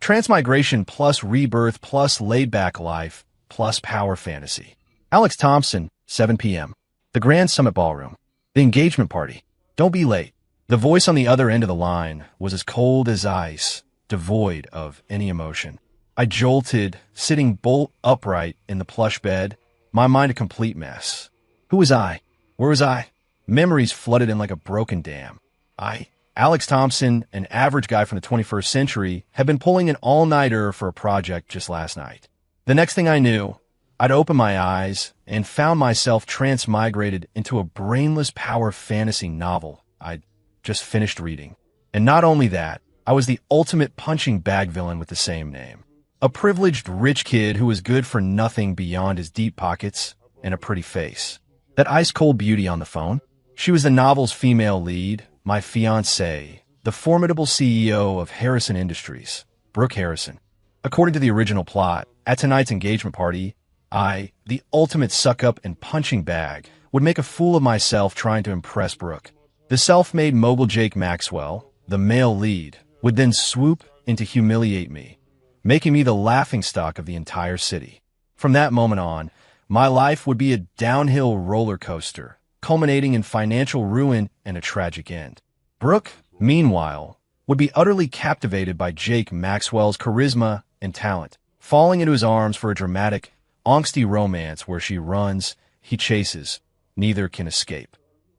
Transmigration plus rebirth plus laid-back life plus power fantasy. Alex Thompson, 7 p.m. The Grand Summit Ballroom. The engagement party. Don't be late. The voice on the other end of the line was as cold as ice, devoid of any emotion. I jolted, sitting bolt upright in the plush bed, my mind a complete mess. Who was I? Where was I? Memories flooded in like a broken dam. Alex Thompson, an average guy from the 21st century, had been pulling an all-nighter for a project just last night. The next thing I knew, I'd opened my eyes and found myself transmigrated into a brainless power fantasy novel I'd just finished reading. And not only that, I was the ultimate punching bag villain with the same name. A privileged rich kid who was good for nothing beyond his deep pockets and a pretty face. That ice-cold beauty on the phone? She was the novel's female lead, my fiancée, the formidable CEO of Harrison Industries, Brooke Harrison. According to the original plot, at tonight's engagement party, I, the ultimate suck-up and punching bag, would make a fool of myself trying to impress Brooke. The self-made mogul Jake Maxwell, the male lead, would then swoop in to humiliate me, making me the laughingstock of the entire city. From that moment on, my life would be a downhill roller coaster, culminating in financial ruin and a tragic end. Brooke, meanwhile, would be utterly captivated by Jake Maxwell's charisma and talent, falling into his arms for a dramatic, angsty romance where she runs, he chases, neither can escape.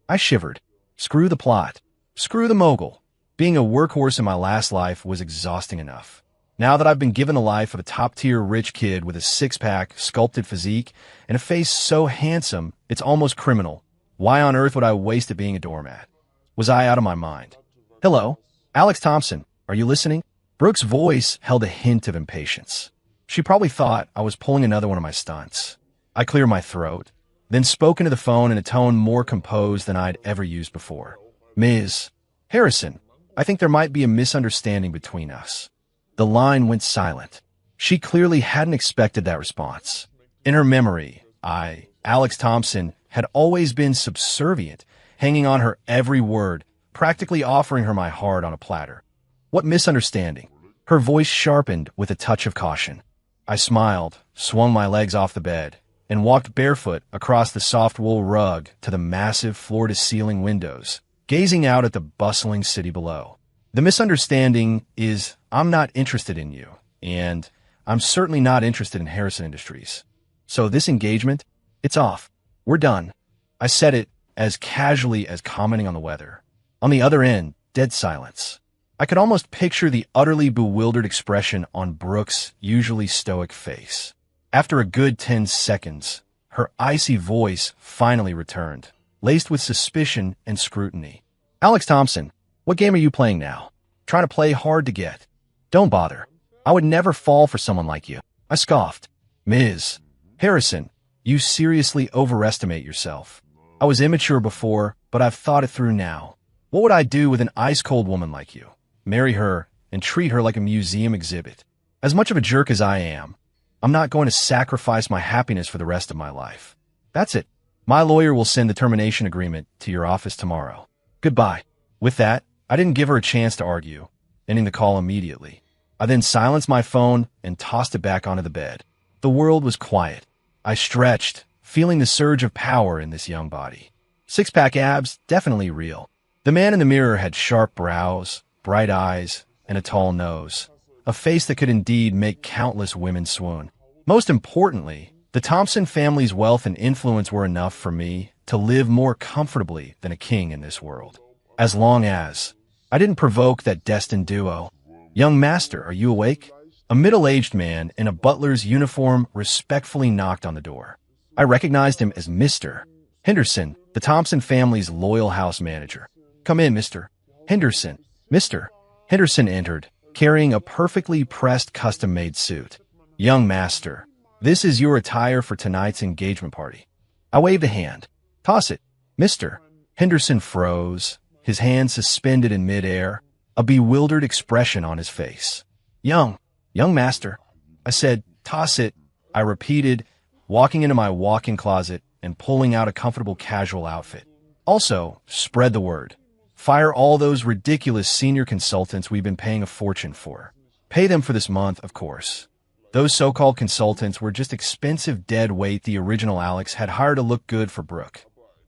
I shivered. Screw the plot. Screw the mogul. Being a workhorse in my last life was exhausting enough. Now that I've been given the life of a top-tier rich kid with a six-pack, sculpted physique, and a face so handsome, it's almost criminal. Why on earth would I waste it being a doormat? Was I out of my mind? Hello? Alex Thompson, are you listening? Brooke's voice held a hint of impatience. She probably thought I was pulling another one of my stunts. I cleared my throat, then spoke into the phone in a tone more composed than I'd ever used before. Ms. Harrison, I think there might be a misunderstanding between us. The line went silent. She clearly hadn't expected that response. In her memory, Alex Thompson, had always been subservient, hanging on her every word, practically offering her my heart on a platter. What misunderstanding? Her voice sharpened with a touch of caution. I smiled, swung my legs off the bed, and walked barefoot across the soft wool rug to the massive floor-to-ceiling windows, gazing out at the bustling city below. The misunderstanding is I'm not interested in you, and I'm certainly not interested in Harrison Industries. So this engagement, it's off. We're done. I said it as casually as commenting on the weather. On the other end, dead silence. I could almost picture the utterly bewildered expression on Brooke's usually stoic face. After a good 10 seconds, her icy voice finally returned, laced with suspicion and scrutiny. Alex Thompson, what game are you playing now? Trying to play hard to get. Don't bother. I would never fall for someone like you. I scoffed. Ms. Harrison, you seriously overestimate yourself. I was immature before, but I've thought it through now. What would I do with an ice-cold woman like you? Marry her and treat her like a museum exhibit. As much of a jerk as I am, I'm not going to sacrifice my happiness for the rest of my life. That's it. My lawyer will send the termination agreement to your office tomorrow. Goodbye. With that, I didn't give her a chance to argue, ending the call immediately. I then silenced my phone and tossed it back onto the bed. The world was quiet. I stretched, feeling the surge of power in this young body. Six-pack abs, definitely real. The man in the mirror had sharp brows, bright eyes, and a tall nose. A face that could indeed make countless women swoon. Most importantly, the Thompson family's wealth and influence were enough for me to live more comfortably than a king in this world. As long as I didn't provoke that destined duo. Young master, are you awake? A middle-aged man in a butler's uniform respectfully knocked on the door. I recognized him as Mr. Henderson, the Thompson family's loyal house manager. Come in, Mr. Henderson. Mr. Henderson entered, carrying a perfectly pressed custom-made suit. Young master, this is your attire for tonight's engagement party. I waved a hand. Toss it. Mr. Henderson froze, his hand suspended in midair, a bewildered expression on his face. Young master, I said, toss it. I repeated, walking into my walk-in closet and pulling out a comfortable casual outfit. Also, spread the word. Fire all those ridiculous senior consultants we've been paying a fortune for. Pay them for this month, of course. Those so-called consultants were just expensive dead weight the original Alex had hired to look good for Brooke.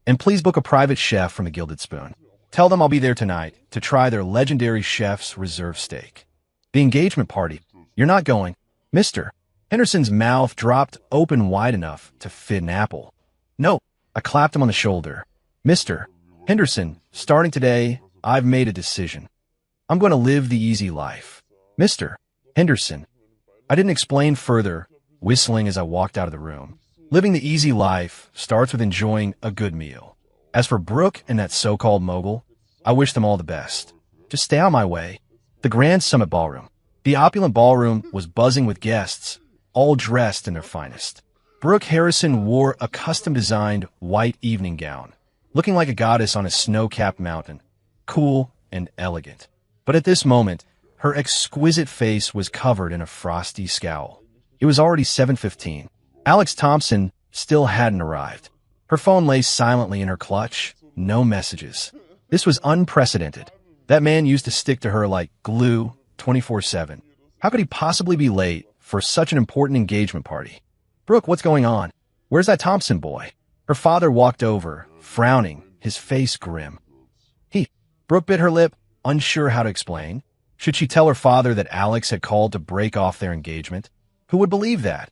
And please book a private chef from the Gilded Spoon. Tell them I'll be there tonight to try their legendary chef's reserve steak. The engagement party. You're not going. Mr. Henderson's mouth dropped open wide enough to fit an apple. No, I clapped him on the shoulder. Mr. Henderson, starting today, I've made a decision. I'm going to live the easy life. Mr. Henderson. I didn't explain further, whistling as I walked out of the room. Living the easy life starts with enjoying a good meal. As for Brooke and that so-called mogul, I wish them all the best. Just stay on my way. The Grand Summit Ballroom. The opulent ballroom was buzzing with guests, all dressed in their finest. Brooke Harrison wore a custom-designed white evening gown, looking like a goddess on a snow-capped mountain, cool and elegant. But at this moment, her exquisite face was covered in a frosty scowl. It was already 7:15. Alex Thompson still hadn't arrived. Her phone lay silently in her clutch, no messages. This was unprecedented. That man used to stick to her like glue 24/7. How could he possibly be late for such an important engagement party? Brooke, what's going on? Where's that Thompson boy? Her father walked over, frowning, his face grim. Brooke bit her lip, unsure how to explain. Should she tell her father that Alex had called to break off their engagement? Who would believe that?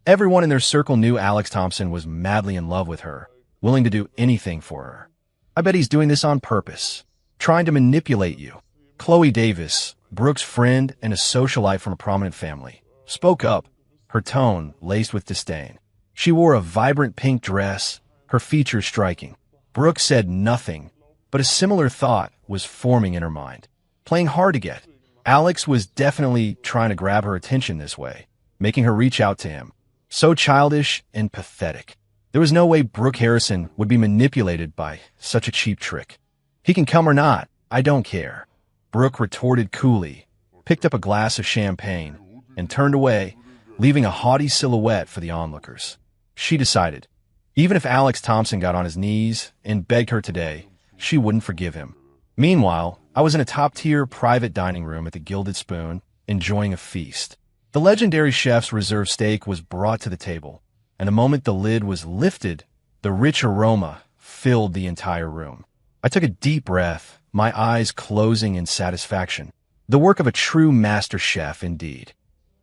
Everyone in their circle knew Alex Thompson was madly in love with her, willing to do anything for her. I bet he's doing this on purpose, trying to manipulate you. Chloe Davis, Brooke's friend and a socialite from a prominent family, spoke up, her tone laced with disdain. She wore a vibrant pink dress, her features striking. Brooke said nothing, but a similar thought was forming in her mind. Playing hard to get. Alex was definitely trying to grab her attention this way, making her reach out to him. So childish and pathetic. There was no way Brooke Harrison would be manipulated by such a cheap trick. He can come or not, I don't care. Brooke retorted coolly, picked up a glass of champagne, and turned away, leaving a haughty silhouette for the onlookers. She decided, even if Alex Thompson got on his knees and begged her today, she wouldn't forgive him. Meanwhile, I was in a top-tier private dining room at the Gilded Spoon, enjoying a feast. The legendary chef's reserve steak was brought to the table, and the moment the lid was lifted, the rich aroma filled the entire room. I took a deep breath, my eyes closing in satisfaction. The work of a true master chef, indeed.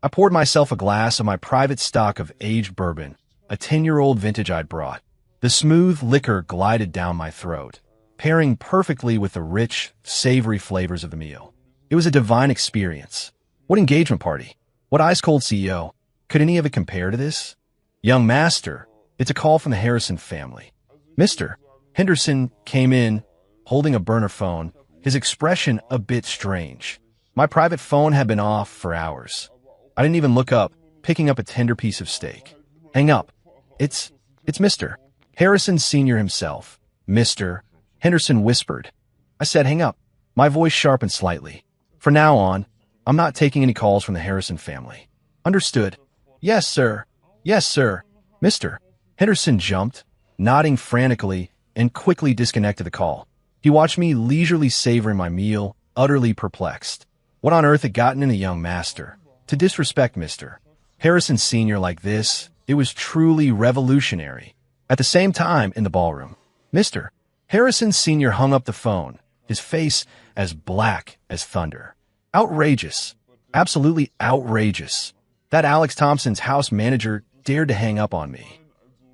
I poured myself a glass of my private stock of aged bourbon, a 10-year-old vintage I'd brought. The smooth liquor glided down my throat, pairing perfectly with the rich, savory flavors of the meal. It was a divine experience. What engagement party? What ice-cold CEO? Could any of it compare to this? Young master, it's a call from the Harrison family. Mr. Henderson came in, holding a burner phone, his expression a bit strange. My private phone had been off for hours. I didn't even look up, picking up a tender piece of steak. Hang up. It's Mr. Harrison Sr. himself. Mr. Henderson whispered. I said hang up. My voice sharpened slightly. From now on, I'm not taking any calls from the Harrison family. Understood. Yes, sir. Yes, sir. Mr. Henderson jumped, nodding frantically, and quickly disconnected the call. He watched me leisurely savoring my meal, utterly perplexed. What on earth had gotten in a young master? To disrespect Mr. Harrison Sr. like this, it was truly revolutionary. At the same time, in the ballroom, Mr. Harrison Sr. hung up the phone, his face as black as thunder. Outrageous. Absolutely outrageous. That Alex Thompson's house manager dared to hang up on me.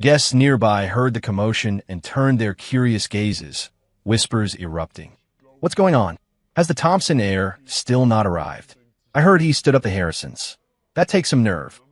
Guests nearby heard the commotion and turned their curious gazes, whispers erupting. What's going on? Has the Thompson heir still not arrived? I heard he stood up the Harrisons. That takes some nerve.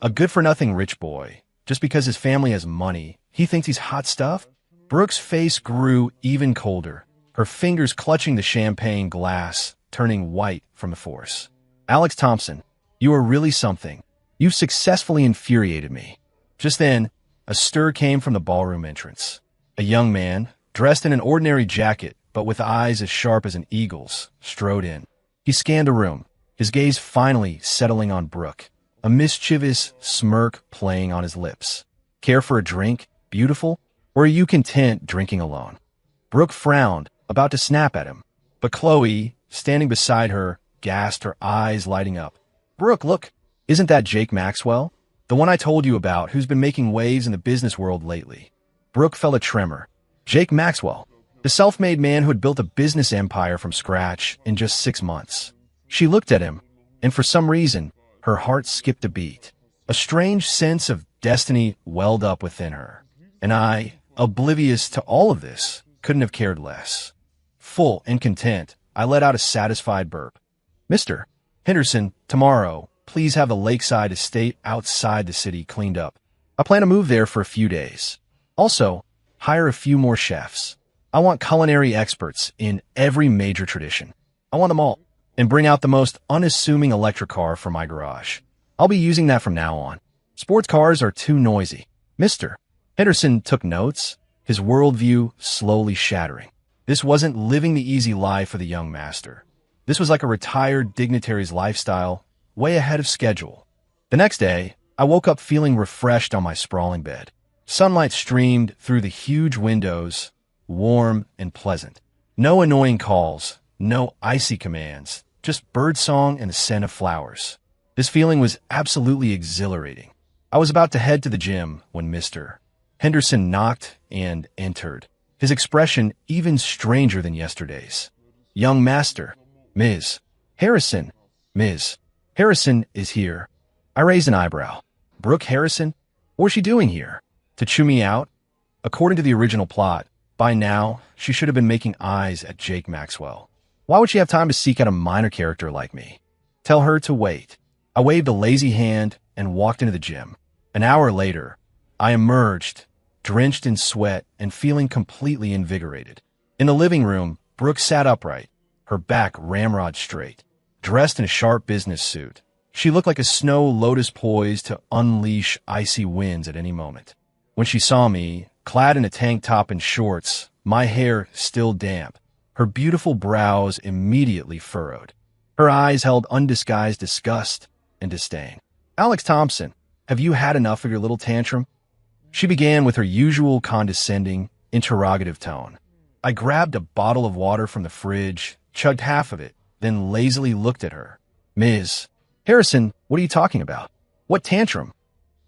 A good-for-nothing rich boy. Just because his family has money, he thinks he's hot stuff? Brooke's face grew even colder, her fingers clutching the champagne glass, turning white from the force. Alex Thompson, you are really something. You've successfully infuriated me. Just then, a stir came from the ballroom entrance. A young man, dressed in an ordinary jacket, but with eyes as sharp as an eagle's, strode in. He scanned the room, his gaze finally settling on Brooke, a mischievous smirk playing on his lips. Care for a drink, beautiful? Or are you content drinking alone? Brooke frowned, about to snap at him, but Chloe, standing beside her, gasped, her eyes lighting up. Brooke, look, isn't that Jake Maxwell? The one I told you about, who's been making waves in the business world lately. Brooke felt a tremor. Jake Maxwell, the self-made man who had built a business empire from scratch in just 6 months. She looked at him, and for some reason, her heart skipped a beat. A strange sense of destiny welled up within her. And I, oblivious to all of this, couldn't have cared less. Full and content, I let out a satisfied burp. Mr. Henderson, tomorrow, please have the lakeside estate outside the city cleaned up. I plan to move there for a few days. Also, hire a few more chefs. I want culinary experts in every major tradition. I want them all. And bring out the most unassuming electric car for my garage. I'll be using that from now on. Sports cars are too noisy. Mr. Henderson took notes, his worldview slowly shattering. This wasn't living the easy life for the young master. This was like a retired dignitary's lifestyle, way ahead of schedule. The next day, I woke up feeling refreshed on my sprawling bed. Sunlight streamed through the huge windows, warm and pleasant. No annoying calls, no icy commands, just birdsong and the scent of flowers. This feeling was absolutely exhilarating. I was about to head to the gym when Mr. Henderson knocked and entered, his expression even stranger than yesterday's. Young master, Ms. Harrison. Ms. Harrison is here. I raised an eyebrow. Brooke Harrison? What was she doing here? To chew me out? According to the original plot, by now, she should have been making eyes at Jake Maxwell. Why would she have time to seek out a minor character like me? Tell her to wait. I waved a lazy hand and walked into the gym. An hour later, I emerged, drenched in sweat and feeling completely invigorated. In the living room, Brooke sat upright, her back ramrod straight, dressed in a sharp business suit. She looked like a snow lotus poised to unleash icy winds at any moment. When she saw me, clad in a tank top and shorts, my hair still damp, her beautiful brows immediately furrowed. Her eyes held undisguised disgust and disdain. Alex Thompson, have you had enough of your little tantrum? She began with her usual condescending, interrogative tone. I grabbed a bottle of water from the fridge, chugged half of it, then lazily looked at her. Ms. Harrison, what are you talking about? What tantrum?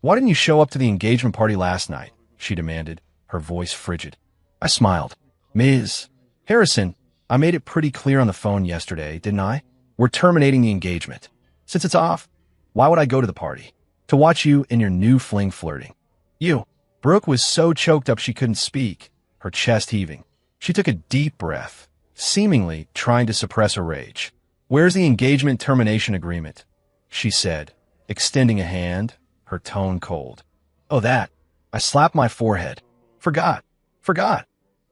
Why didn't you show up to the engagement party last night? She demanded, her voice frigid. I smiled. Ms. Harrison, I made it pretty clear on the phone yesterday, didn't I? We're terminating the engagement. Since it's off, why would I go to the party? To watch you and your new fling flirting. You. Brooke was so choked up she couldn't speak, her chest heaving. She took a deep breath, seemingly trying to suppress her rage. Where's the engagement termination agreement? She said, extending a hand, her tone cold. Oh, that. I slapped my forehead. Forgot.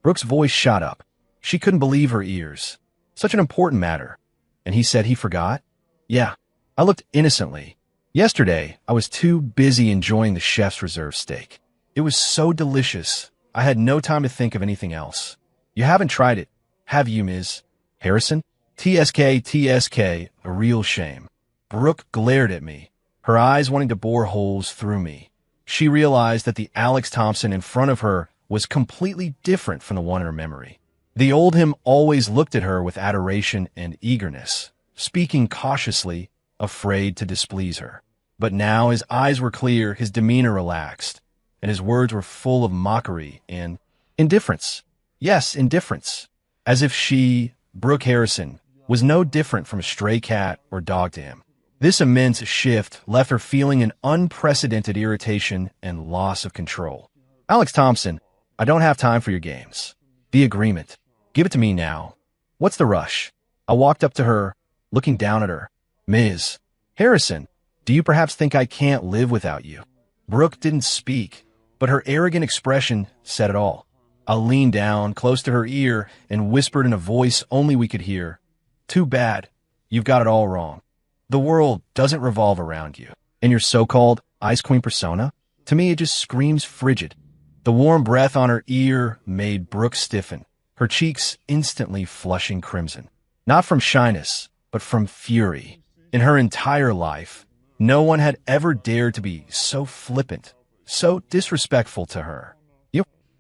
Brooke's voice shot up. She couldn't believe her ears. Such an important matter. And he said he forgot? Yeah. I looked innocently. Yesterday, I was too busy enjoying the chef's reserve steak. It was so delicious, I had no time to think of anything else. You haven't tried it, have you, Ms. Harrison? TSK, a real shame. Brooke glared at me, her eyes wanting to bore holes through me. She realized that the Alex Thompson in front of her was completely different from the one in her memory. The old him always looked at her with adoration and eagerness, speaking cautiously, afraid to displease her. But now his eyes were clear, his demeanor relaxed, and his words were full of mockery and indifference. Yes, indifference. As if she, Brooke Harrison, was no different from a stray cat or dog to him. This immense shift left her feeling an unprecedented irritation and loss of control. Alex Thompson, I don't have time for your games. The agreement. Give it to me now. What's the rush? I walked up to her, looking down at her. Ms. Harrison, do you perhaps think I can't live without you? Brooke didn't speak, but her arrogant expression said it all. I leaned down close to her ear and whispered in a voice only we could hear. Too bad. You've got it all wrong. The world doesn't revolve around you. And your so-called Ice Queen persona? To me, it just screams frigid. The warm breath on her ear made Brooke stiffen, her cheeks instantly flushing crimson. Not from shyness, but from fury. In her entire life, no one had ever dared to be so flippant, so disrespectful to her.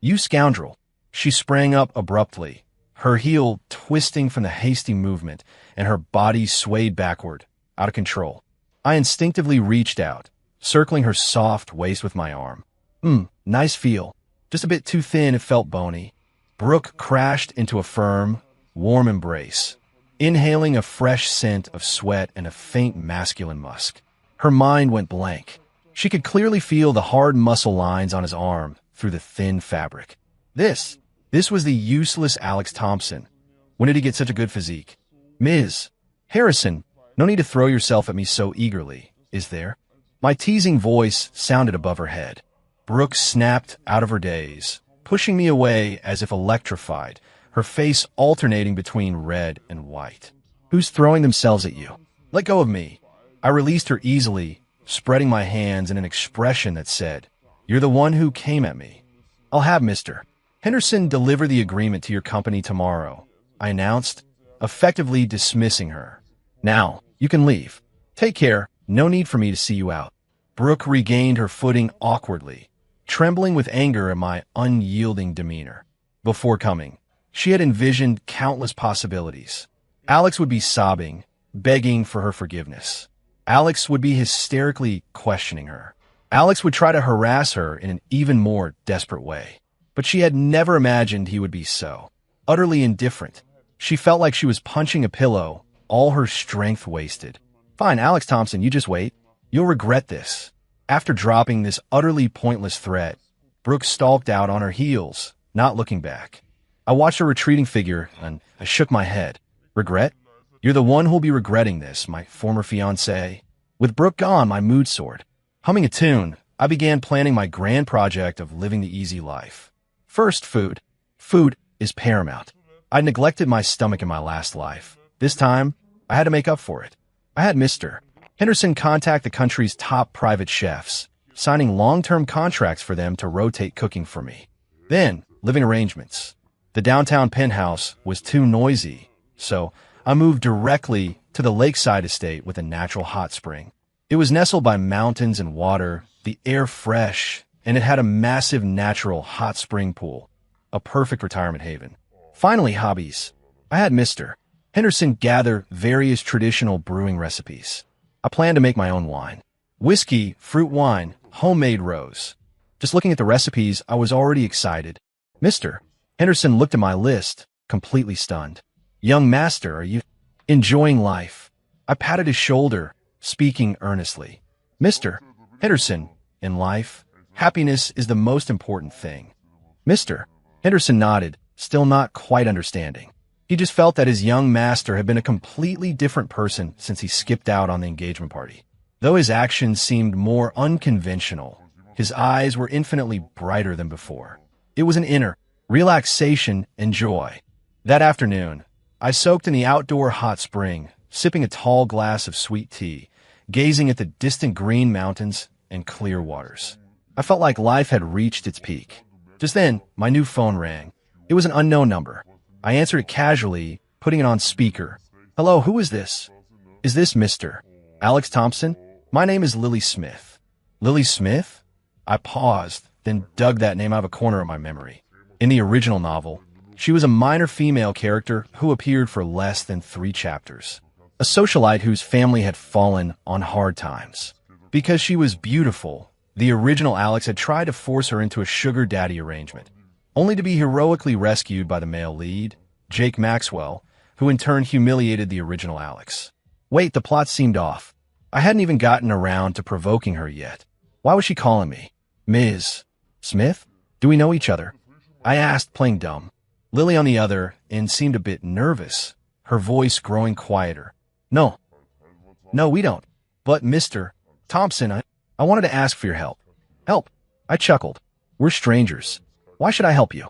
You scoundrel. She sprang up abruptly, her heel twisting from the hasty movement, and her body swayed backward, out of control. I instinctively reached out, circling her soft waist with my arm. Nice feel. Just a bit too thin, it felt bony. Brooke crashed into a firm, warm embrace, inhaling a fresh scent of sweat and a faint masculine musk. Her mind went blank. She could clearly feel the hard muscle lines on his arm through the thin fabric. This was the useless Alex Thompson. When did he get such a good physique? Ms. Harrison, no need to throw yourself at me so eagerly, is there? My teasing voice sounded above her head. Brooke snapped out of her daze, pushing me away as if electrified, her face alternating between red and white. Who's throwing themselves at you? Let go of me. I released her easily, spreading my hands in an expression that said, "You're the one who came at me." "I'll have Mr. Henderson deliver the agreement to your company tomorrow," I announced, effectively dismissing her. "Now, you can leave. Take care. No need for me to see you out." Brooke regained her footing awkwardly, trembling with anger at my unyielding demeanor. Before coming, she had envisioned countless possibilities. Alex would be sobbing, begging for her forgiveness. Alex would be hysterically questioning her. Alex would try to harass her in an even more desperate way. But she had never imagined he would be so utterly indifferent. She felt like she was punching a pillow, all her strength wasted. "Fine, Alex Thompson, you just wait. You'll regret this." After dropping this utterly pointless threat, Brooke stalked out on her heels, not looking back. I watched her retreating figure, and I shook my head. "Regret? You're the one who'll be regretting this, my former fiancée." With Brooke gone, my mood soared. Humming a tune, I began planning my grand project of living the easy life. First, food. Food is paramount. I neglected my stomach in my last life. This time, I had to make up for it. I had Mr. Henderson contact the country's top private chefs, signing long-term contracts for them to rotate cooking for me. Then, living arrangements. The downtown penthouse was too noisy, so I moved directly to the lakeside estate with a natural hot spring. It was nestled by mountains and water, the air fresh, and it had a massive natural hot spring pool, a perfect retirement haven. Finally, hobbies. I had Mr. Henderson gather various traditional brewing recipes. I planned to make my own wine. Whiskey, fruit wine, homemade rose. Just looking at the recipes, I was already excited. Mr. Henderson looked at my list, completely stunned. "Young master, are you enjoying life?" I patted his shoulder, speaking earnestly. "Mr. Henderson, in life, happiness is the most important thing." Mr. Henderson nodded, still not quite understanding. He just felt that his young master had been a completely different person since he skipped out on the engagement party. Though his actions seemed more unconventional, his eyes were infinitely brighter than before. It was an inner relaxation and joy. That afternoon, I soaked in the outdoor hot spring, sipping a tall glass of sweet tea, gazing at the distant green mountains and clear waters. I felt like life had reached its peak. Just then, my new phone rang. It was an unknown number. I answered it casually, putting it on speaker. "Hello, who is this?" "Is this Mr. Alex Thompson? My name is Lily Smith." "Lily Smith?" I paused, then dug that name out of a corner of my memory. In the original novel, she was a minor female character who appeared for less than 3 chapters. A socialite whose family had fallen on hard times. Because she was beautiful, the original Alex had tried to force her into a sugar daddy arrangement, only to be heroically rescued by the male lead, Jake Maxwell, who in turn humiliated the original Alex. Wait, the plot seemed off. I hadn't even gotten around to provoking her yet. Why was she calling me? "Ms. Smith? Do we know each other?" I asked, playing dumb. Lily on the other end seemed a bit nervous, her voice growing quieter. No, we don't. But Mr. Thompson, I wanted to ask for your help." "Help?" I chuckled. "We're strangers. Why should I help you?"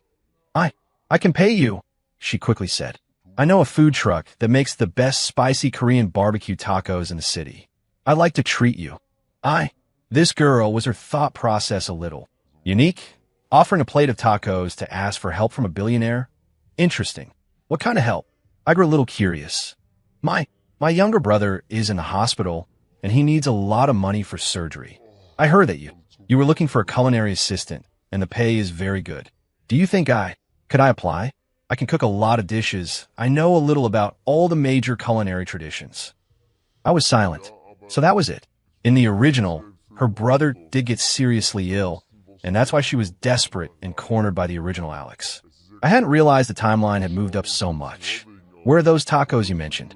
I can pay you," she quickly said. "I know a food truck that makes the best spicy Korean barbecue tacos in the city. I'd like to treat you." This girl, was her thought process a little unique? Offering a plate of tacos to ask for help from a billionaire? Interesting. What kind of help? I grew a little curious. My younger brother is in the hospital, and he needs a lot of money for surgery. I heard that you were looking for a culinary assistant, and the pay is very good. Do you think could I apply?" I can cook a lot of dishes. I know a little about all the major culinary traditions. I was silent. So that was it. In the original, her brother did get seriously ill, and that's why she was desperate and cornered by the original Alex. I hadn't realized the timeline had moved up so much. Where are those tacos you mentioned?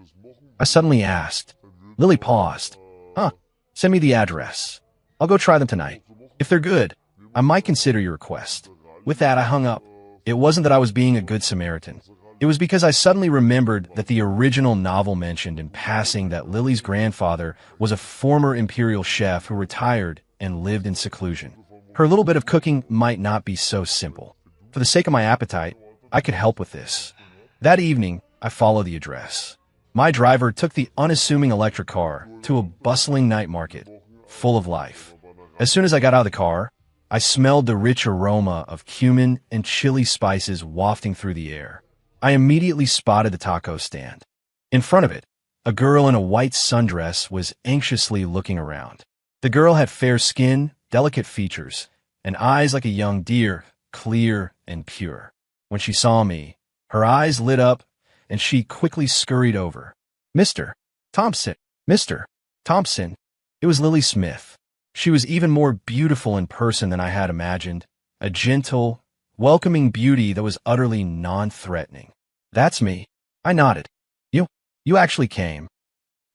I suddenly asked. Lily paused. Huh. Send me the address. I'll go try them tonight. If they're good, I might consider your request. With that, I hung up. It wasn't that I was being a good Samaritan. It was because I suddenly remembered that the original novel mentioned in passing that Lily's grandfather was a former imperial chef who retired and lived in seclusion. Her little bit of cooking might not be so simple. For the sake of my appetite, I could help with this. That evening, I followed the address. My driver took the unassuming electric car to a bustling night market, full of life. As soon as I got out of the car, I smelled the rich aroma of cumin and chili spices wafting through the air. I immediately spotted the taco stand. In front of it, a girl in a white sundress was anxiously looking around. The girl had fair skin, delicate features, and eyes like a young deer, clear and pure. When she saw me, her eyes lit up, and she quickly scurried over. Mr. Thompson, Mr. Thompson. It was Lily Smith. She was even more beautiful in person than I had imagined, a gentle, welcoming beauty that was utterly non-threatening. That's me. I nodded. You actually came.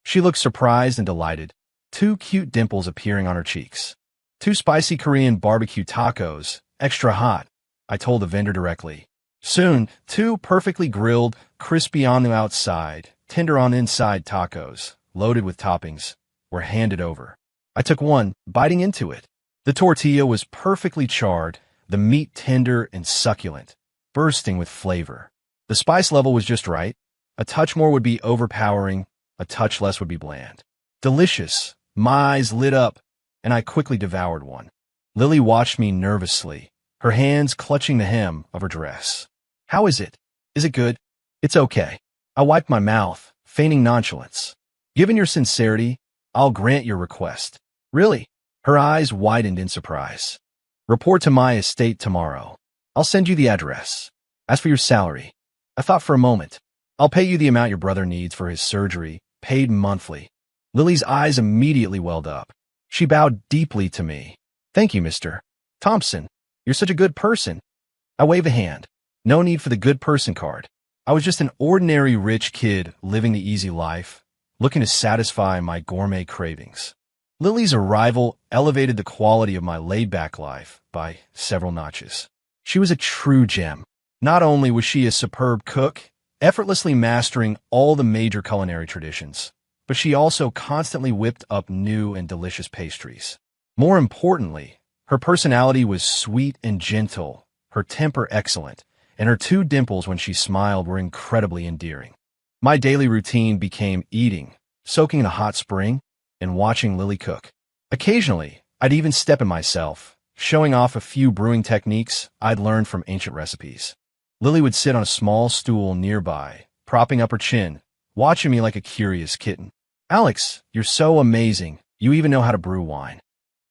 She looked surprised and delighted, two cute dimples appearing on her cheeks. 2 spicy Korean barbecue tacos, extra hot, I told the vendor directly. Soon, 2 perfectly grilled, crispy on the outside, tender on the inside tacos, loaded with toppings, were handed over. I took one, biting into it. The tortilla was perfectly charred, the meat tender and succulent, bursting with flavor. The spice level was just right. A touch more would be overpowering, a touch less would be bland. Delicious. My eyes lit up, and I quickly devoured one. Lily watched me nervously, her hands clutching the hem of her dress. How is it? Is it good? It's okay. I wiped my mouth, feigning nonchalance. Given your sincerity, I'll grant your request. Really? Her eyes widened in surprise. Report to my estate tomorrow. I'll send you the address. As for your salary, I thought for a moment. I'll pay you the amount your brother needs for his surgery, paid monthly. Lily's eyes immediately welled up. She bowed deeply to me. Thank you, Mr. Thompson. You're such a good person. I waved a hand. No need for the good person card. I was just an ordinary rich kid living the easy life, looking to satisfy my gourmet cravings. Lily's arrival elevated the quality of my laid-back life by several notches. She was a true gem. Not only was she a superb cook, effortlessly mastering all the major culinary traditions, but she also constantly whipped up new and delicious pastries. More importantly, her personality was sweet and gentle, her temper excellent, and her 2 dimples when she smiled were incredibly endearing. My daily routine became eating, soaking in a hot spring, and watching Lily cook. Occasionally, I'd even step in myself, showing off a few brewing techniques I'd learned from ancient recipes. Lily would sit on a small stool nearby, propping up her chin, watching me like a curious kitten. Alex, you're so amazing. You even know how to brew wine.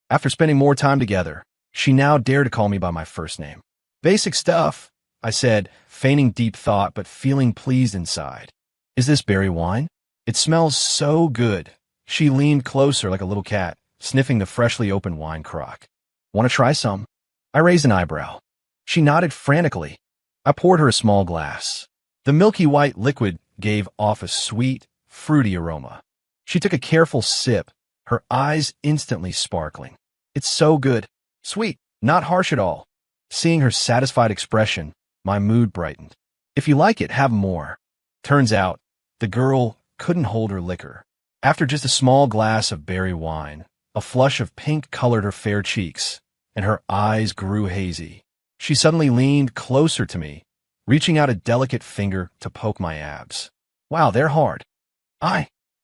After spending more time together, she now dared to call me by my first name. Basic stuff, I said, feigning deep thought but feeling pleased inside. Is this berry wine? It smells so good. She leaned closer like a little cat, sniffing the freshly opened wine crock. Want to try some? I raised an eyebrow. She nodded frantically. I poured her a small glass. The milky white liquid gave off a sweet, fruity aroma. She took a careful sip, her eyes instantly sparkling. It's so good. Sweet, not harsh at all. Seeing her satisfied expression, my mood brightened. If you like it, have more. Turns out, the girl couldn't hold her liquor. After just a small glass of berry wine, a flush of pink colored her fair cheeks, and her eyes grew hazy. She suddenly leaned closer to me, reaching out a delicate finger to poke my abs. Wow, they're hard.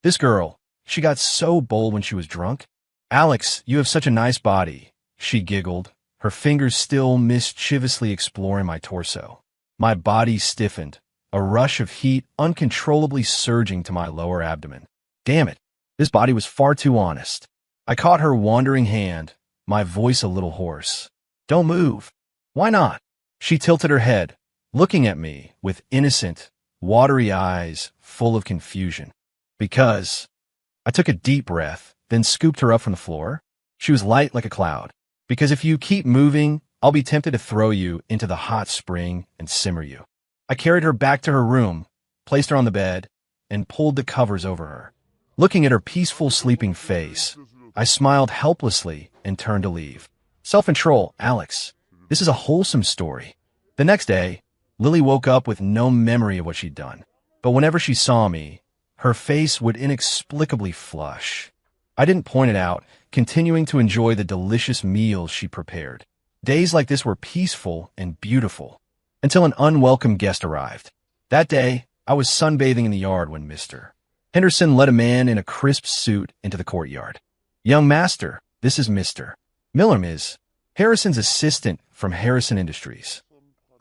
This girl, she got so bold when she was drunk. Alex, you have such a nice body, she giggled, her fingers still mischievously exploring my torso. My body stiffened, a rush of heat uncontrollably surging to my lower abdomen. Damn it, this body was far too honest. I caught her wandering hand, my voice a little hoarse. Don't move. Why not? She tilted her head, looking at me with innocent, watery eyes full of confusion. Because I took a deep breath, then scooped her up from the floor. She was light like a cloud. Because if you keep moving, I'll be tempted to throw you into the hot spring and simmer you. I carried her back to her room, placed her on the bed, and pulled the covers over her. Looking at her peaceful sleeping face, I smiled helplessly and turned to leave. Self-control, Alex. This is a wholesome story. The next day, Lily woke up with no memory of what she'd done. But whenever she saw me, her face would inexplicably flush. I didn't point it out, continuing to enjoy the delicious meals she prepared. Days like this were peaceful and beautiful, until an unwelcome guest arrived. That day, I was sunbathing in the yard when Mr. Henderson led a man in a crisp suit into the courtyard. "Young master, this is Mr. Miller, Ms. Harrison's assistant from Harrison Industries."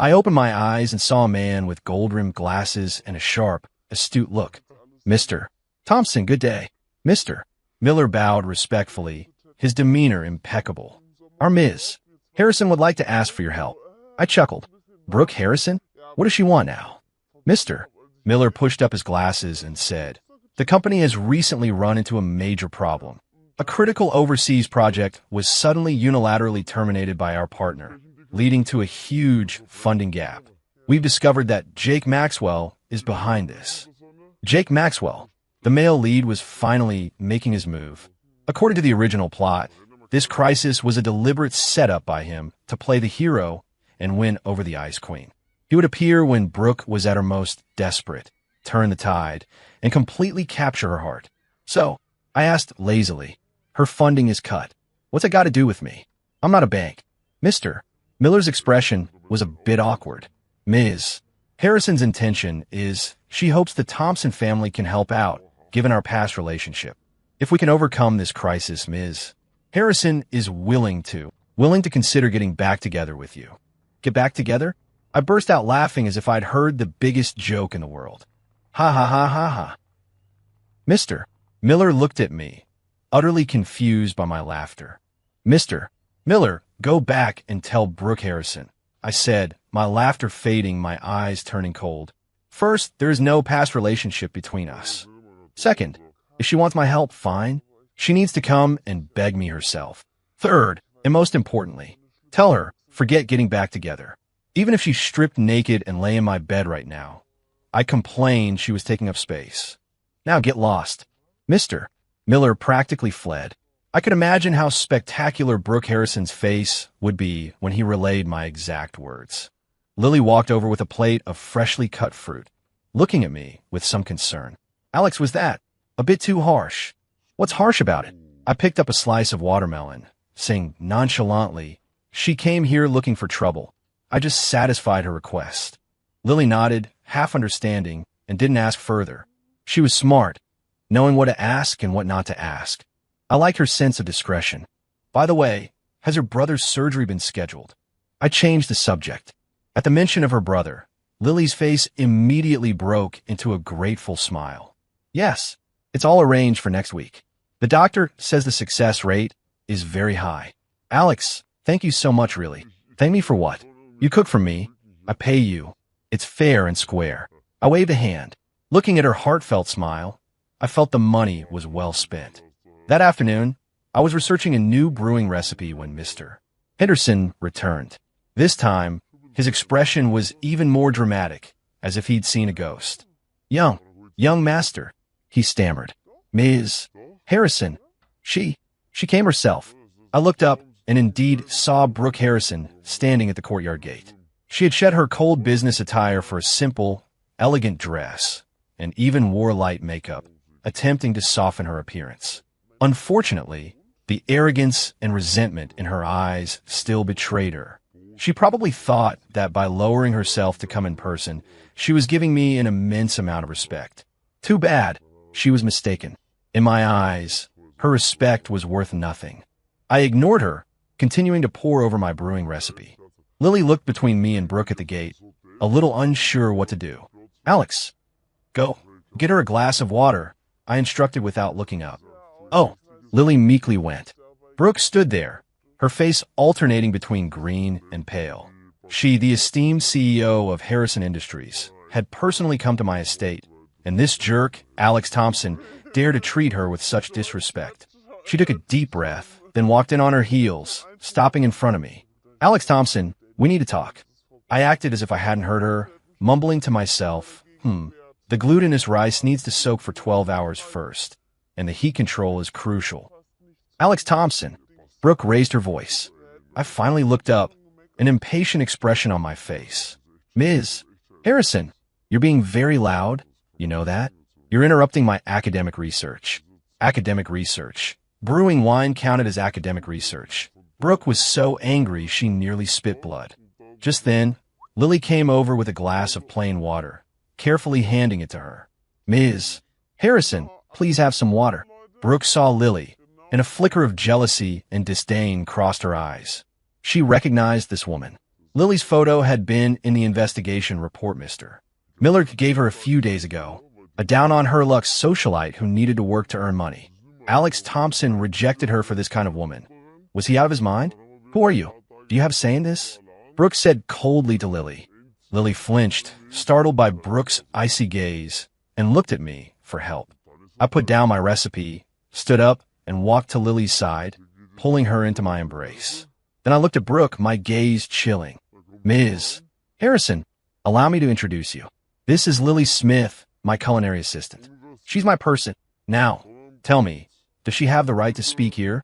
I opened my eyes and saw a man with gold-rimmed glasses and a sharp, astute look. "Mr. Thompson, good day." Mr. Miller bowed respectfully, his demeanor impeccable. "Our Ms. Harrison would like to ask for your help." I chuckled. "Brooke Harrison? What does she want now?" Mr. Miller pushed up his glasses and said, "The company has recently run into a major problem. A critical overseas project was suddenly unilaterally terminated by our partner, leading to a huge funding gap. We've discovered that Jake Maxwell is behind this." Jake Maxwell, the male lead, was finally making his move. According to the original plot, this crisis was a deliberate setup by him to play the hero and win over the Ice Queen. He would appear when Brooke was at her most desperate, turn the tide, and completely capture her heart. So, I asked lazily, "Her funding is cut. What's it got to do with me? I'm not a bank." Mr. Miller's expression was a bit awkward. "Ms. Harrison's intention is she hopes the Thompson family can help out, given our past relationship. If we can overcome this crisis, Ms. Harrison is willing to consider getting back together with you." "Get back together?" I burst out laughing as if I'd heard the biggest joke in the world. "Ha ha ha ha ha." Mr. Miller looked at me, utterly confused by my laughter. "Mr. Miller, go back and tell Brooke Harrison," I said, my laughter fading, my eyes turning cold. "First, there is no past relationship between us. Second, if she wants my help, fine. She needs to come and beg me herself. Third, and most importantly, tell her, forget getting back together. Even if she's stripped naked and lay in my bed right now." I complained she was taking up space. "Now get lost." Mr. Miller practically fled. I could imagine how spectacular Brooke Harrison's face would be when he relayed my exact words. Lily walked over with a plate of freshly cut fruit, looking at me with some concern. "Alex, was that a bit too harsh?" "What's harsh about it?" I picked up a slice of watermelon, saying nonchalantly, "She came here looking for trouble. I just satisfied her request." Lily nodded, half understanding, and didn't ask further. She was smart, knowing what to ask and what not to ask. I like her sense of discretion. "By the way, has her brother's surgery been scheduled?" I changed the subject. At the mention of her brother, Lily's face immediately broke into a grateful smile. "Yes, it's all arranged for next week. The doctor says the success rate is very high." "Alex, thank you so much, really." "Thank me for what?" "You cook for me. I pay you. It's fair and square." I waved a hand. Looking at her heartfelt smile, I felt the money was well spent. That afternoon, I was researching a new brewing recipe when Mr. Henderson returned. This time, his expression was even more dramatic, as if he'd seen a ghost. Young master," he stammered. "Ms. Harrison, she came herself." I looked up and indeed saw Brooke Harrison standing at the courtyard gate. She had shed her cold business attire for a simple, elegant dress, and even wore light makeup, attempting to soften her appearance. Unfortunately, the arrogance and resentment in her eyes still betrayed her. She probably thought that by lowering herself to come in person, she was giving me an immense amount of respect. Too bad, she was mistaken. In my eyes, her respect was worth nothing. I ignored her, continuing to pore over my brewing recipe. Lily looked between me and Brooke at the gate, a little unsure what to do. "Alex, go, get her a glass of water," I instructed without looking up. "Oh," Lily meekly went. Brooke stood there, her face alternating between green and pale. She, the esteemed CEO of Harrison Industries, had personally come to my estate, and this jerk, Alex Thompson, dared to treat her with such disrespect. She took a deep breath, then walked in on her heels, stopping in front of me. Alex Thompson, we need to talk. I acted as if I hadn't heard her, mumbling to myself, the glutinous rice needs to soak for 12 hours first, and the heat control is crucial. Alex Thompson. Brooke raised her voice. I finally looked up, an impatient expression on my face. Ms. Harrison, you're being very loud. You know that? You're interrupting my academic research. Academic research. Brewing wine counted as academic research. Brooke was so angry she nearly spit blood. Just then, Lily came over with a glass of plain water, carefully handing it to her. Ms. Harrison, please have some water. Brooke saw Lily, and a flicker of jealousy and disdain crossed her eyes. She recognized this woman. Lily's photo had been in the investigation report Mr. Miller gave her a few days ago, a down-on-her-luck socialite who needed to work to earn money. Alex Thompson rejected her for this kind of woman. Was he out of his mind? Who are you? Do you have say in this? Brooke said coldly to Lily. Lily flinched, startled by Brooke's icy gaze, and looked at me for help. I put down my recipe, stood up, and walked to Lily's side, pulling her into my embrace. Then I looked at Brooke, my gaze chilling. Ms. Harrison, allow me to introduce you. This is Lily Smith, my culinary assistant. She's my person. Now, tell me, does she have the right to speak here?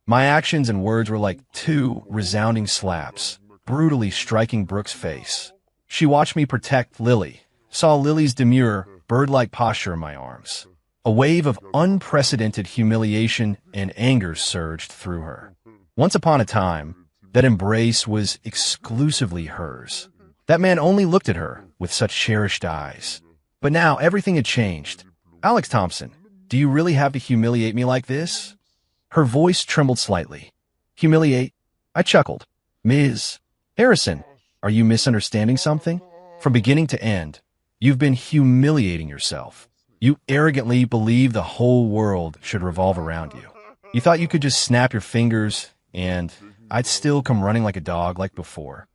My actions and words were like two resounding slaps, brutally striking Brooke's face. She watched me protect Lily, saw Lily's demure, bird-like posture in my arms. A wave of unprecedented humiliation and anger surged through her. Once upon a time, that embrace was exclusively hers. That man only looked at her with such cherished eyes. But now everything had changed. Alex Thompson, do you really have to humiliate me like this? Her voice trembled slightly. Humiliate? I chuckled. Ms. Harrison, are you misunderstanding something? From beginning to end, you've been humiliating yourself. You arrogantly believe the whole world should revolve around you. You thought you could just snap your fingers and I'd still come running like a dog like before.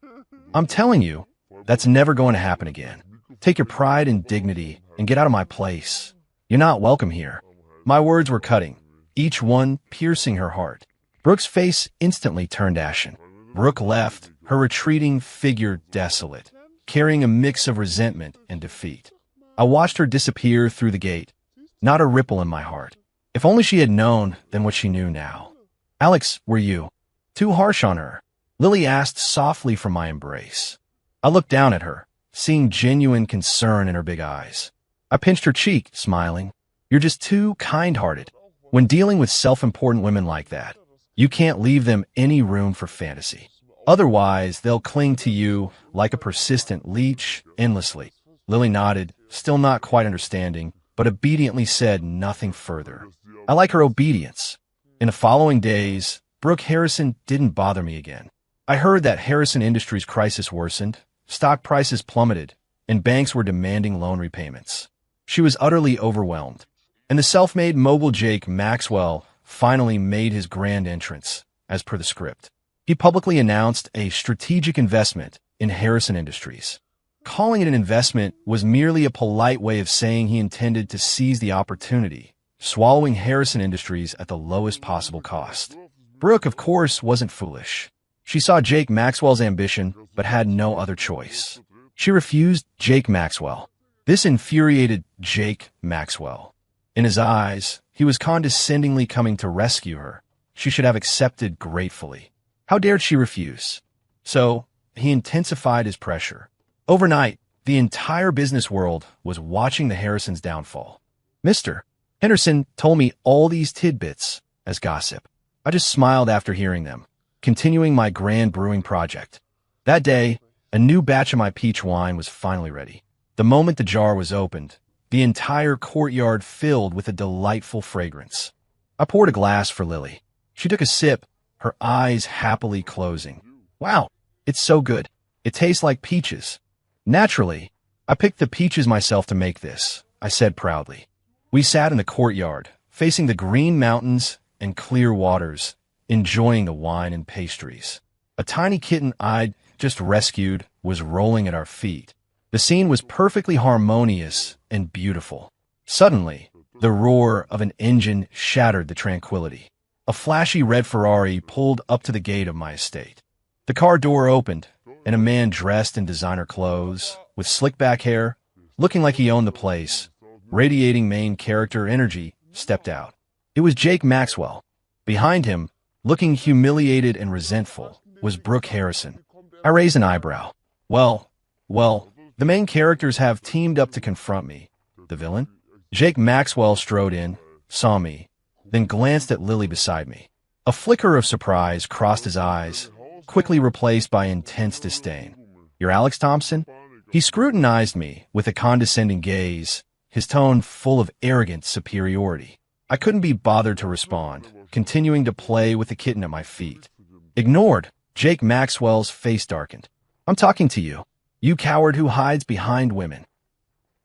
I'm telling you, that's never going to happen again. Take your pride and dignity and get out of my place. You're not welcome here. My words were cutting, each one piercing her heart. Brooke's face instantly turned ashen. Brooke left, her retreating figure desolate, carrying a mix of resentment and defeat. I watched her disappear through the gate, not a ripple in my heart. If only she had known then what she knew now. Alex, were you too harsh on her? Lily asked softly from my embrace. I looked down at her, seeing genuine concern in her big eyes. I pinched her cheek, smiling. You're just too kind-hearted. When dealing with self-important women like that, you can't leave them any room for fantasy. Otherwise, they'll cling to you like a persistent leech endlessly. Lily nodded, still not quite understanding, but obediently said nothing further. I like her obedience. In the following days, Brooke Harrison didn't bother me again. I heard that Harrison Industries' crisis worsened, stock prices plummeted, and banks were demanding loan repayments. She was utterly overwhelmed. And the self-made mogul Jake Maxwell finally made his grand entrance, as per the script. He publicly announced a strategic investment in Harrison Industries. Calling it an investment was merely a polite way of saying he intended to seize the opportunity, swallowing Harrison Industries at the lowest possible cost. Brooke, of course, wasn't foolish. She saw Jake Maxwell's ambition, but had no other choice. She refused Jake Maxwell. This infuriated Jake Maxwell. In his eyes, he was condescendingly coming to rescue her. She should have accepted gratefully. How dared she refuse? So, he intensified his pressure. Overnight, the entire business world was watching the Harrisons' downfall. Mr. Henderson told me all these tidbits as gossip. I just smiled after hearing them, continuing my grand brewing project. That day, a new batch of my peach wine was finally ready. The moment the jar was opened, the entire courtyard filled with a delightful fragrance. I poured a glass for Lily. She took a sip, her eyes happily closing. Wow, it's so good. It tastes like peaches. Naturally, I picked the peaches myself to make this, I said proudly. We sat in the courtyard, facing the green mountains and clear waters, enjoying the wine and pastries. A tiny kitten eyed just rescued, was rolling at our feet. The scene was perfectly harmonious and beautiful. Suddenly, the roar of an engine shattered the tranquility. A flashy red Ferrari pulled up to the gate of my estate. The car door opened, and a man dressed in designer clothes, with slick back hair, looking like he owned the place, radiating main character energy, stepped out. It was Jake Maxwell. Behind him, looking humiliated and resentful, was Brooke Harrison. I raised an eyebrow. Well, the main characters have teamed up to confront me. The villain? Jake Maxwell strode in, saw me, then glanced at Lily beside me. A flicker of surprise crossed his eyes, quickly replaced by intense disdain. "You're Alex Thompson?" He scrutinized me with a condescending gaze, his tone full of arrogant superiority. I couldn't be bothered to respond, continuing to play with the kitten at my feet. Ignored, Jake Maxwell's face darkened. "I'm talking to you, you coward who hides behind women."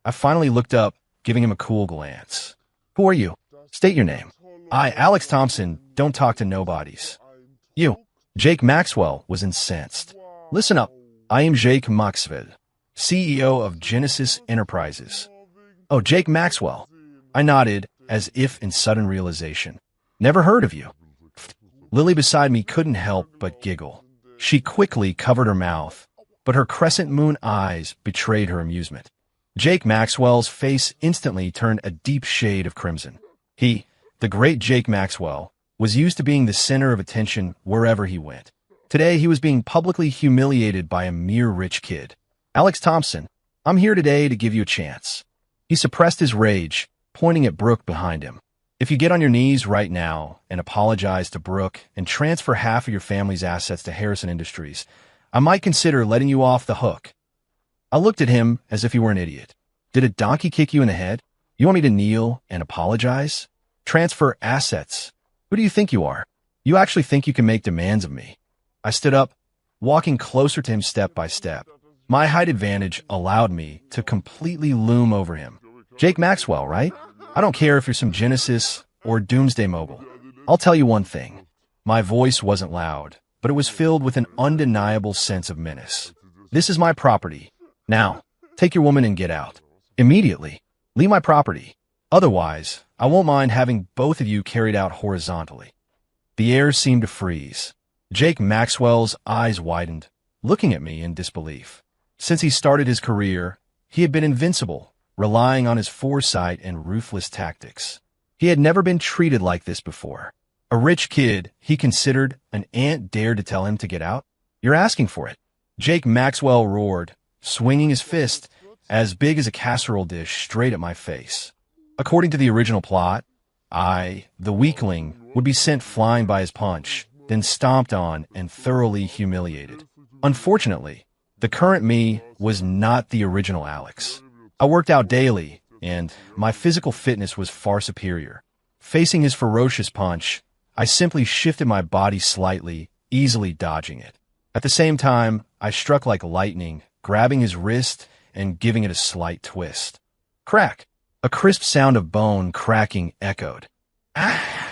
I finally looked up, giving him a cool glance. "Who are you? State your name." "I, Alex Thompson, don't talk to nobodies." "You." Jake Maxwell was incensed. "Listen up. I am Jake Maxwell, CEO of Genesis Enterprises." "Oh, Jake Maxwell." I nodded, as if in sudden realization. "Never heard of you." Lily beside me couldn't help but giggle. She quickly covered her mouth, but her crescent moon eyes betrayed her amusement. Jake Maxwell's face instantly turned a deep shade of crimson. He, the great Jake Maxwell, was used to being the center of attention wherever he went. Today, he was being publicly humiliated by a mere rich kid. "Alex Thompson, I'm here today to give you a chance." He suppressed his rage, pointing at Brooke behind him. "If you get on your knees right now and apologize to Brooke and transfer half of your family's assets to Harrison Industries, I might consider letting you off the hook." I looked at him as if he were an idiot. "Did a donkey kick you in the head? You want me to kneel and apologize? Transfer assets? Who do you think you are? You actually think you can make demands of me?" I stood up, walking closer to him step by step. My height advantage allowed me to completely loom over him. "Jake Maxwell, right? I don't care if you're some Genesis or Doomsday Mobile. I'll tell you one thing." My voice wasn't loud, but it was filled with an undeniable sense of menace. "This is my property. Now, take your woman and get out. Immediately. Leave my property. Otherwise, I won't mind having both of you carried out horizontally." The air seemed to freeze. Jake Maxwell's eyes widened, looking at me in disbelief. Since he started his career, he had been invincible, relying on his foresight and ruthless tactics. He had never been treated like this before. A rich kid he considered an ant dared to tell him to get out? "You're asking for it." Jake Maxwell roared, swinging his fist as big as a casserole dish straight at my face. According to the original plot, I, the weakling, would be sent flying by his punch, then stomped on and thoroughly humiliated. Unfortunately, the current me was not the original Alex. I worked out daily, and my physical fitness was far superior. Facing his ferocious punch, I simply shifted my body slightly, easily dodging it. At the same time, I struck like lightning, grabbing his wrist and giving it a slight twist. Crack! A crisp sound of bone cracking echoed. Ah!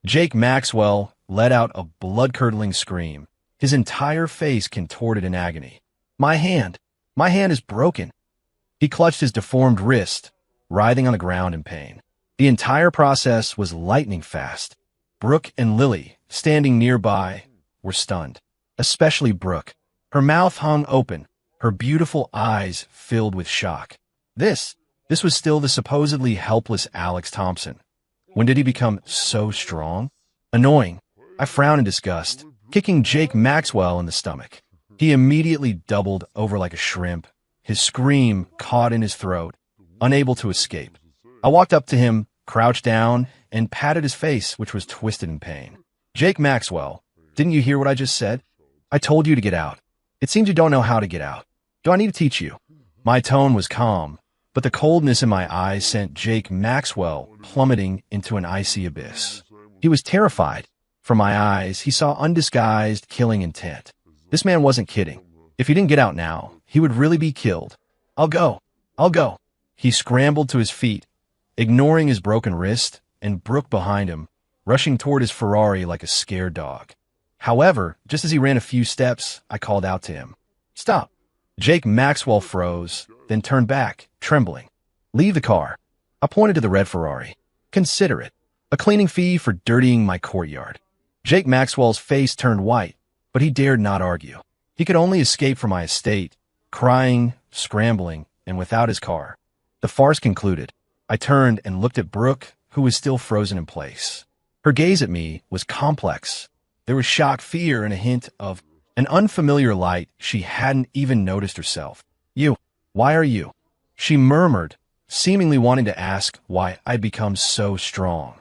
Jake Maxwell let out a blood-curdling scream, his entire face contorted in agony. My hand is broken." He clutched his deformed wrist, writhing on the ground in pain. The entire process was lightning fast. Brooke and Lily, standing nearby, were stunned. Especially Brooke. Her mouth hung open, her beautiful eyes filled with shock. This was still the supposedly helpless Alex Thompson. When did he become so strong? Annoying. I frowned in disgust, kicking Jake Maxwell in the stomach. He immediately doubled over like a shrimp, his scream caught in his throat, unable to escape. I walked up to him, crouched down, and patted his face, which was twisted in pain. "Jake Maxwell, didn't you hear what I just said? I told you to get out. It seems you don't know how to get out. Do I need to teach you?" My tone was calm, but the coldness in my eyes sent Jake Maxwell plummeting into an icy abyss. He was terrified. From my eyes, he saw undisguised killing intent. This man wasn't kidding. If he didn't get out now, he would really be killed. I'll go. He scrambled to his feet, ignoring his broken wrist and Brooke behind him, rushing toward his Ferrari like a scared dog. However, just as he ran a few steps, I called out to him. Stop. Jake Maxwell froze, then turned back, trembling. Leave the car. I pointed to the red Ferrari. Consider it. A cleaning fee for dirtying my courtyard. Jake Maxwell's face turned white, but he dared not argue. He could only escape from my estate, crying, scrambling, and without his car. The farce concluded. I turned and looked at Brooke, who was still frozen in place. Her gaze at me was complex. There was shock, fear, and a hint of an unfamiliar light she hadn't even noticed herself. You, why are you? She murmured, seemingly wanting to ask why I'd become so strong.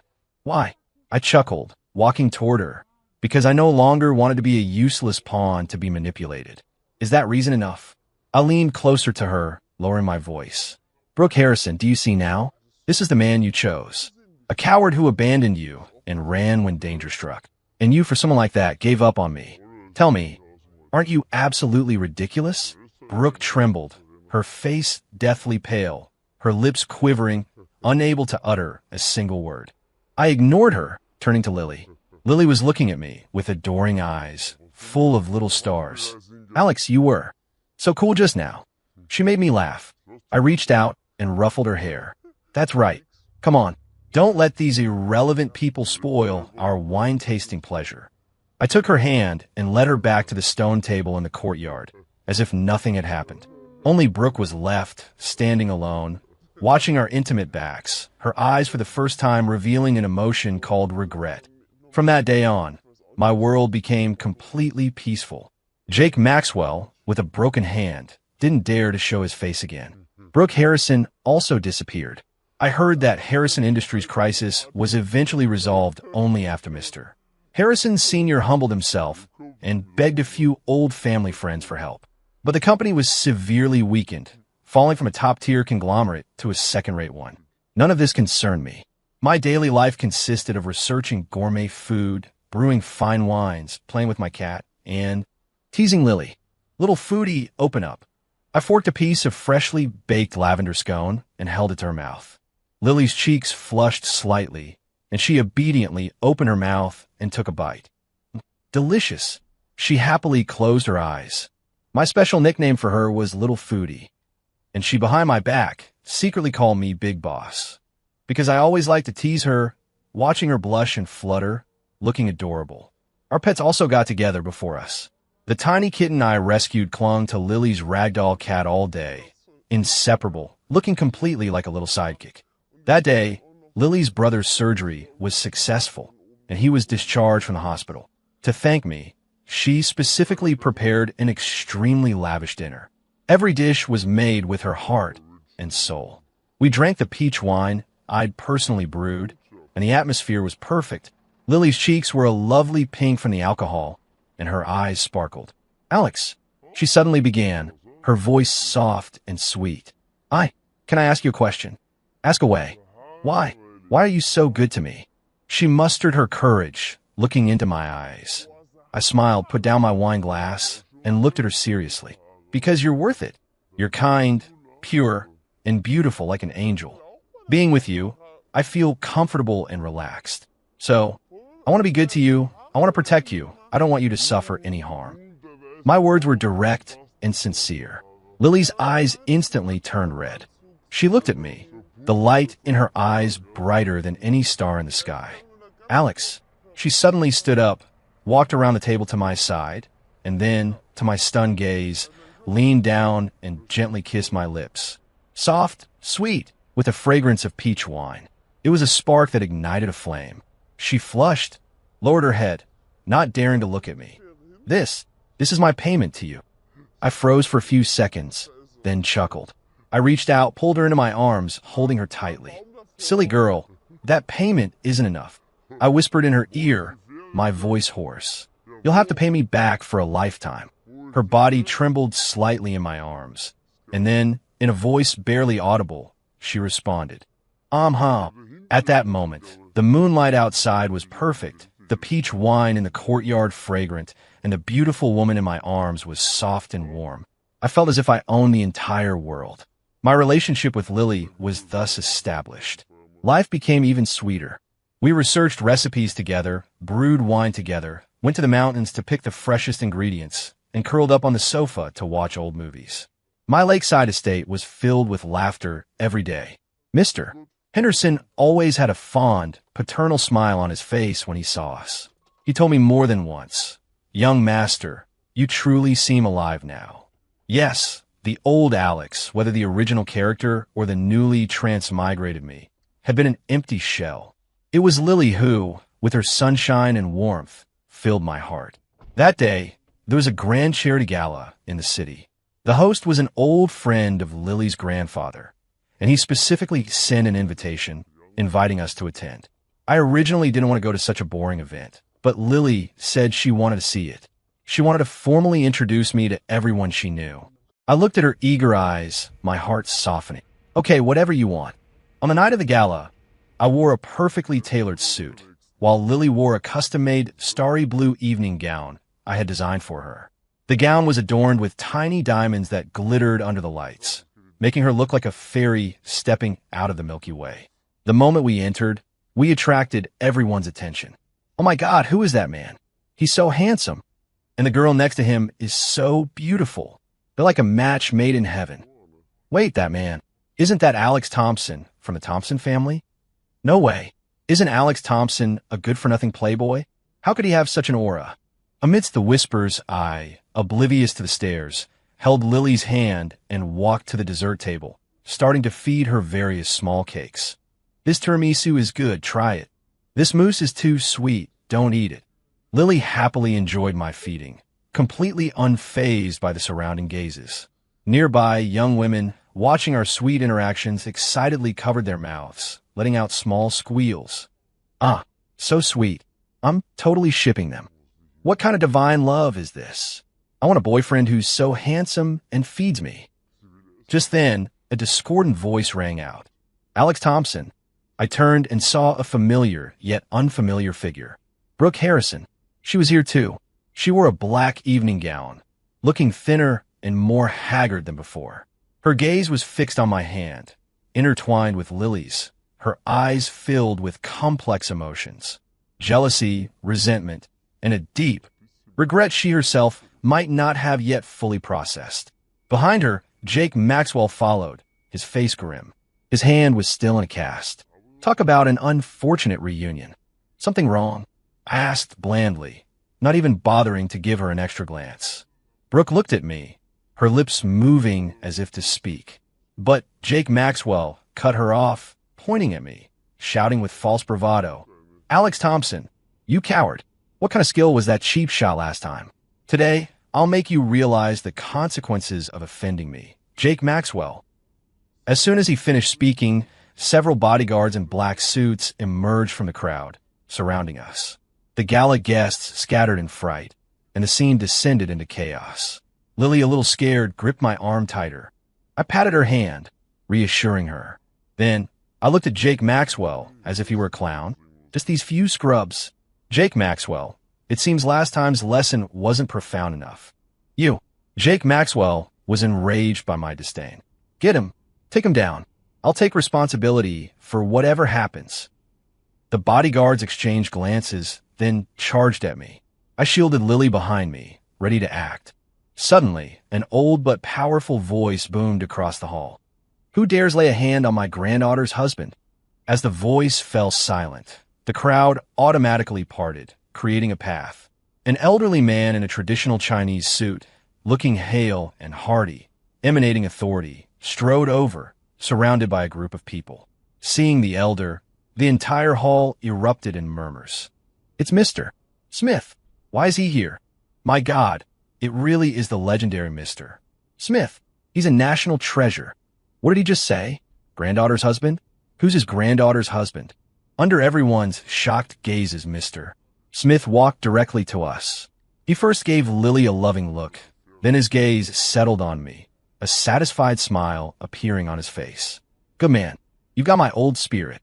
Why? I chuckled, walking toward her, because I no longer wanted to be a useless pawn to be manipulated. Is that reason enough? I leaned closer to her, lowering my voice. Brooke Harrison, do you see now? This is the man you chose. A coward who abandoned you and ran when danger struck. And you, for someone like that, gave up on me. Tell me, aren't you absolutely ridiculous? Brooke trembled, her face deathly pale, her lips quivering, unable to utter a single word. I ignored her, turning to Lily. Lily was looking at me with adoring eyes, full of little stars. Alex, you were so cool just now. She made me laugh. I reached out and ruffled her hair. That's right. Come on. Don't let these irrelevant people spoil our wine-tasting pleasure. I took her hand and led her back to the stone table in the courtyard, as if nothing had happened. Only Brooke was left, standing alone, watching our intimate backs, her eyes for the first time revealing an emotion called regret. From that day on, my world became completely peaceful. Jake Maxwell, with a broken hand, didn't dare to show his face again. Brooke Harrison also disappeared. I heard that Harrison Industries' crisis was eventually resolved only after Mr. Harrison Sr. humbled himself and begged a few old family friends for help. But the company was severely weakened, falling from a top-tier conglomerate to a second-rate one. None of this concerned me. My daily life consisted of researching gourmet food, brewing fine wines, playing with my cat, and teasing Lily. Little foodie, open up. I forked a piece of freshly baked lavender scone and held it to her mouth. Lily's cheeks flushed slightly, and she obediently opened her mouth and took a bite. Delicious. She happily closed her eyes. My special nickname for her was Little Foodie, and she, behind my back, secretly called me Big Boss, because I always liked to tease her, watching her blush and flutter, looking adorable. Our pets also got together before us. The tiny kitten I rescued clung to Lily's ragdoll cat all day, inseparable, looking completely like a little sidekick. That day, Lily's brother's surgery was successful, and he was discharged from the hospital. To thank me, she specifically prepared an extremely lavish dinner. Every dish was made with her heart and soul. We drank the peach wine I'd personally brewed, and the atmosphere was perfect. Lily's cheeks were a lovely pink from the alcohol, and her eyes sparkled. Alex, she suddenly began, her voice soft and sweet. Can I ask you a question? Ask away. Why? Why are you so good to me? She mustered her courage, looking into my eyes. I smiled, put down my wine glass, and looked at her seriously. Because you're worth it. You're kind, pure, and beautiful like an angel. Being with you, I feel comfortable and relaxed. So, I want to be good to you. I want to protect you. I don't want you to suffer any harm. My words were direct and sincere. Lily's eyes instantly turned red. She looked at me, the light in her eyes brighter than any star in the sky. Alex, she suddenly stood up, walked around the table to my side, and then, to my stunned gaze, leaned down and gently kissed my lips. Soft, sweet, with a fragrance of peach wine. It was a spark that ignited a flame. She flushed, lowered her head, not daring to look at me. This is my payment to you. I froze for a few seconds, then chuckled. I reached out, pulled her into my arms, holding her tightly. Silly girl, that payment isn't enough. I whispered in her ear, my voice hoarse. You'll have to pay me back for a lifetime. Her body trembled slightly in my arms. And then, in a voice barely audible, she responded. At that moment, the moonlight outside was perfect, the peach wine in the courtyard fragrant, and the beautiful woman in my arms was soft and warm. I felt as if I owned the entire world. My relationship with Lily was thus established. Life became even sweeter. We researched recipes together, brewed wine together, went to the mountains to pick the freshest ingredients, and curled up on the sofa to watch old movies. My lakeside estate was filled with laughter every day. Mr. Henderson always had a fond, paternal smile on his face when he saw us. He told me more than once, "Young master, you truly seem alive now." Yes, the old Alex, whether the original character or the newly transmigrated me, had been an empty shell. It was Lily who, with her sunshine and warmth, filled my heart. That day, there was a grand charity gala in the city. The host was an old friend of Lily's grandfather, and he specifically sent an invitation, inviting us to attend. I originally didn't want to go to such a boring event, but Lily said she wanted to see it. She wanted to formally introduce me to everyone she knew. I looked at her eager eyes, my heart softening. "Okay, whatever you want." On the night of the gala, I wore a perfectly tailored suit, while Lily wore a custom-made starry blue evening gown I had designed for her. The gown was adorned with tiny diamonds that glittered under the lights, making her look like a fairy stepping out of the Milky Way. The moment we entered, we attracted everyone's attention. "Oh my God, who is that man? He's so handsome. And the girl next to him is so beautiful. They're like a match made in heaven. Wait, that man. Isn't that Alex Thompson from the Thompson family? No way. Isn't Alex Thompson a good-for-nothing playboy? How could he have such an aura?" Amidst the whispers, I, oblivious to the stares, held Lily's hand and walked to the dessert table, starting to feed her various small cakes. "This tiramisu is good, try it. This mousse is too sweet, don't eat it." Lily happily enjoyed my feeding, completely unfazed by the surrounding gazes. Nearby, young women, watching our sweet interactions, excitedly covered their mouths, letting out small squeals. "Ah, so sweet. I'm totally shipping them. What kind of divine love is this? I want a boyfriend who's so handsome and feeds me." Just then, a discordant voice rang out. "Alex Thompson." I turned and saw a familiar yet unfamiliar figure. Brooke Harrison. She was here too. She wore a black evening gown, looking thinner and more haggard than before. Her gaze was fixed on my hand, intertwined with Lily's, her eyes filled with complex emotions, jealousy, resentment, and a deep regret she herself might not have yet fully processed. Behind her, Jake Maxwell followed, his face grim. His hand was still in a cast. Talk about an unfortunate reunion. "Something wrong?" I asked blandly, not even bothering to give her an extra glance. Brooke looked at me, her lips moving as if to speak. But Jake Maxwell cut her off, pointing at me, shouting with false bravado, "Alex Thompson, you coward. What kind of skill was that cheap shot last time? Today, I'll make you realize the consequences of offending me." Jake Maxwell. As soon as he finished speaking, several bodyguards in black suits emerged from the crowd, surrounding us. The gala guests scattered in fright, and the scene descended into chaos. Lily, a little scared, gripped my arm tighter. I patted her hand, reassuring her. Then, I looked at Jake Maxwell as if he were a clown. "Just these few scrubs." "Jake Maxwell, it seems last time's lesson wasn't profound enough." "You." Jake Maxwell was enraged by my disdain. "Get him. Take him down. I'll take responsibility for whatever happens." The bodyguards exchanged glances, then charged at me. I shielded Lily behind me, ready to act. Suddenly, an old but powerful voice boomed across the hall. "Who dares lay a hand on my granddaughter's husband?" As the voice fell silent, the crowd automatically parted, creating a path. An elderly man in a traditional Chinese suit, looking hale and hearty, emanating authority, strode over, surrounded by a group of people. Seeing the elder, the entire hall erupted in murmurs. "It's Mr. Smith. Why is he here? My God, it really is the legendary Mr. Smith. He's a national treasure." What did he just say? Granddaughter's husband? Who's his granddaughter's husband? Under everyone's shocked gazes, Mr. Smith walked directly to us. He first gave Lily a loving look, then his gaze settled on me, a satisfied smile appearing on his face. "Good man. You've got my old spirit."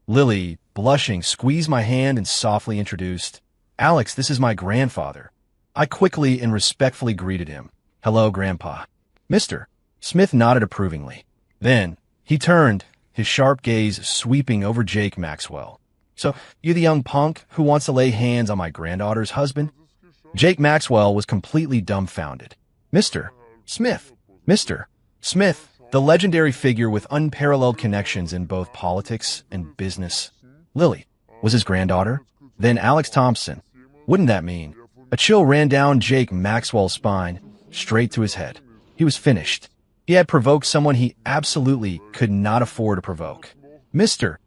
Lily, blushing, squeezed my hand and softly introduced, "Alex, this is my grandfather." I quickly and respectfully greeted him. "Hello, Grandpa." Mr. Smith nodded approvingly. Then, he turned, his sharp gaze sweeping over Jake Maxwell. So, you the young punk who wants to lay hands on my granddaughter's husband? Jake Maxwell was completely dumbfounded. Mr. Smith. Mr. Smith, the legendary figure with unparalleled connections in both politics and business. Lily was his granddaughter? Then Alex Thompson. Wouldn't that mean? A chill ran down Jake Maxwell's spine, straight to his head. He was finished. He had provoked someone he absolutely could not afford to provoke. Mr.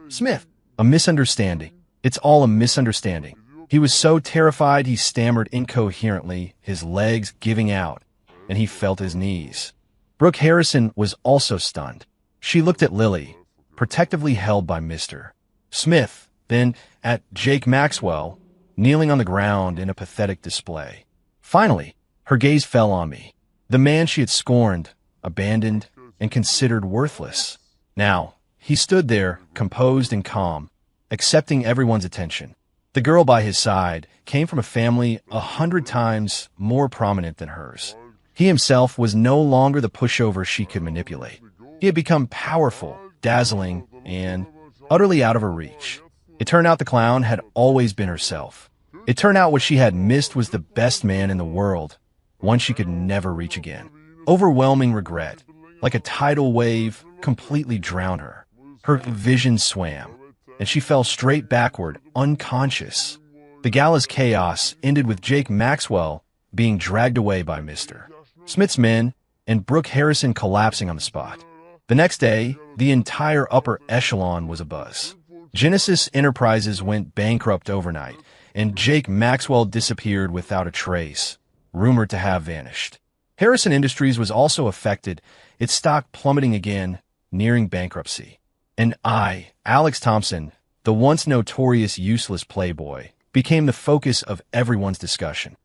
Smith. A misunderstanding. It's all a misunderstanding. He was so terrified he stammered incoherently, his legs giving out, and he felt his knees. Brooke Harrison was also stunned. She looked at Lily, protectively held by Mr. Smith, then at Jake Maxwell, kneeling on the ground in a pathetic display. Finally, her gaze fell on me, the man she had scorned, abandoned, and considered worthless. Now, he stood there, composed and calm, accepting everyone's attention. The girl by his side came from a family 100 times more prominent than hers. He himself was no longer the pushover she could manipulate. He had become powerful, dazzling, and utterly out of her reach. It turned out the clown had always been herself. It turned out what she had missed was the best man in the world, one she could never reach again. Overwhelming regret, like a tidal wave, completely drowned her. Her vision swam, and she fell straight backward, unconscious. The gala's chaos ended with Jake Maxwell being dragged away by Mr. Smith's men and Brooke Harrison collapsing on the spot. The next day, the entire upper echelon was abuzz. Genesis Enterprises went bankrupt overnight, and Jake Maxwell disappeared without a trace, rumored to have vanished. Harrison Industries was also affected, its stock plummeting again, nearing bankruptcy. And I, Alex Thompson, the once notorious useless playboy, became the focus of everyone's discussion.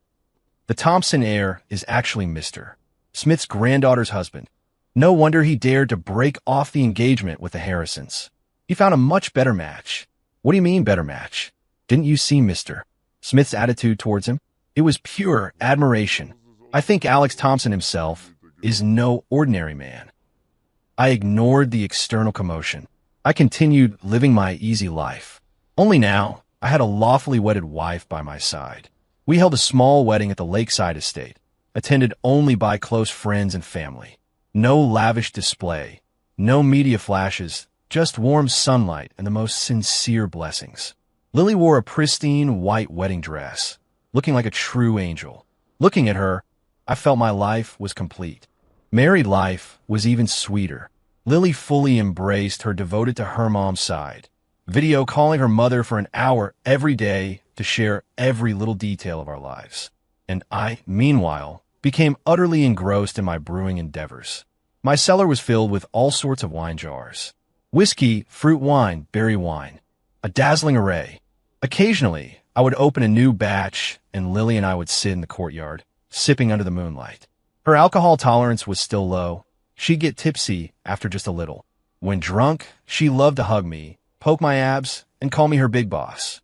The Thompson heir is actually Mr. Smith's granddaughter's husband. No wonder he dared to break off the engagement with the Harrisons. He found a much better match. What do you mean, better match? Didn't you see Mr. Smith's attitude towards him? It was pure admiration. I think Alex Thompson himself is no ordinary man. I ignored the external commotion. I continued living my easy life. Only now, I had a lawfully wedded wife by my side. We held a small wedding at the lakeside estate, attended only by close friends and family. No lavish display, no media flashes, just warm sunlight and the most sincere blessings. Lily wore a pristine white wedding dress, looking like a true angel. Looking at her, I felt my life was complete. Married life was even sweeter. Lily fully embraced her devoted to her mom's side, video calling her mother for an hour every day to share every little detail of our lives. And I, meanwhile, became utterly engrossed in my brewing endeavors. My cellar was filled with all sorts of wine jars. Whiskey, fruit wine, berry wine. A dazzling array. Occasionally, I would open a new batch, and Lily and I would sit in the courtyard, sipping under the moonlight. Her alcohol tolerance was still low. She'd get tipsy after just a little. When drunk, she loved to hug me, poke my abs, and call me her big boss.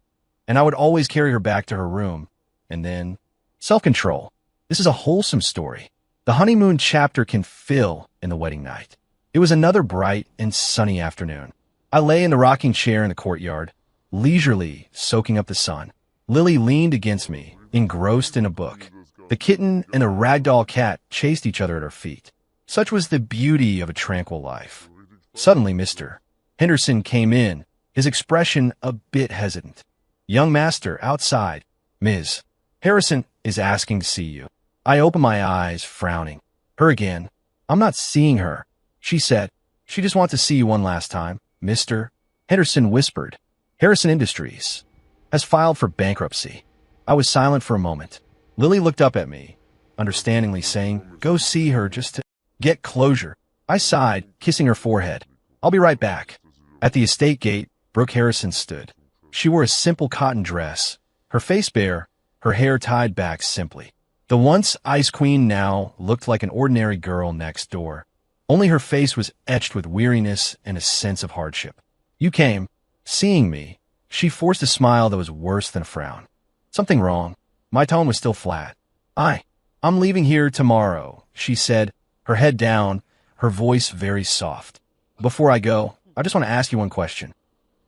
And I would always carry her back to her room. And then, self-control. This is a wholesome story. The honeymoon chapter can fill in the wedding night. It was another bright and sunny afternoon. I lay in the rocking chair in the courtyard, leisurely soaking up the sun. Lily leaned against me, engrossed in a book. The kitten and a ragdoll cat chased each other at her feet. Such was the beauty of a tranquil life. Suddenly, Mr. Henderson came in, his expression a bit hesitant. Young master, outside. Ms. Harrison is asking to see you. I opened my eyes, frowning. Her again. I'm not seeing her, she said. She just wants to see you one last time. Mr. Henderson whispered. Harrison Industries has filed for bankruptcy. I was silent for a moment. Lily looked up at me, understandingly saying, go see her just to get closure. I sighed, kissing her forehead. I'll be right back. At the estate gate, Brooke Harrison stood. She wore a simple cotton dress, her face bare, her hair tied back simply. The once ice queen now looked like an ordinary girl next door. Only her face was etched with weariness and a sense of hardship. You came. Seeing me, she forced a smile that was worse than a frown. Something wrong. My tone was still flat. I'm leaving here tomorrow, she said, her head down, her voice very soft. Before I go, I just want to ask you one question.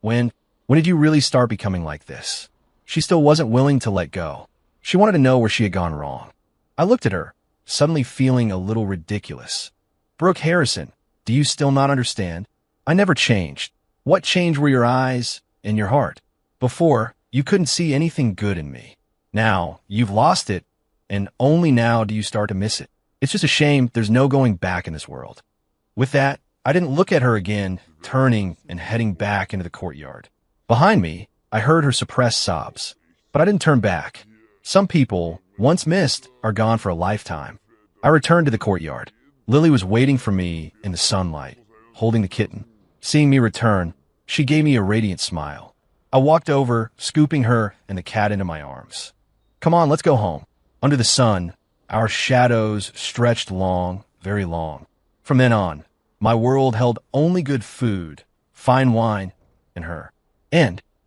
When When did you really start becoming like this? She still wasn't willing to let go. She wanted to know where she had gone wrong. I looked at her, suddenly feeling a little ridiculous. Brooke Harrison, do you still not understand? I never changed. What changed were your eyes and your heart. Before, you couldn't see anything good in me. Now, you've lost it, and only now do you start to miss it. It's just a shame there's no going back in this world. With that, I didn't look at her again, turning and heading back into the courtyard. Behind me, I heard her suppressed sobs, but I didn't turn back. Some people, once missed, are gone for a lifetime. I returned to the courtyard. Lily was waiting for me in the sunlight, holding the kitten. Seeing me return, she gave me a radiant smile. I walked over, scooping her and the cat into my arms. Come on, let's go home. Under the sun, our shadows stretched long, very long. From then on, my world held only good food, fine wine, and her. And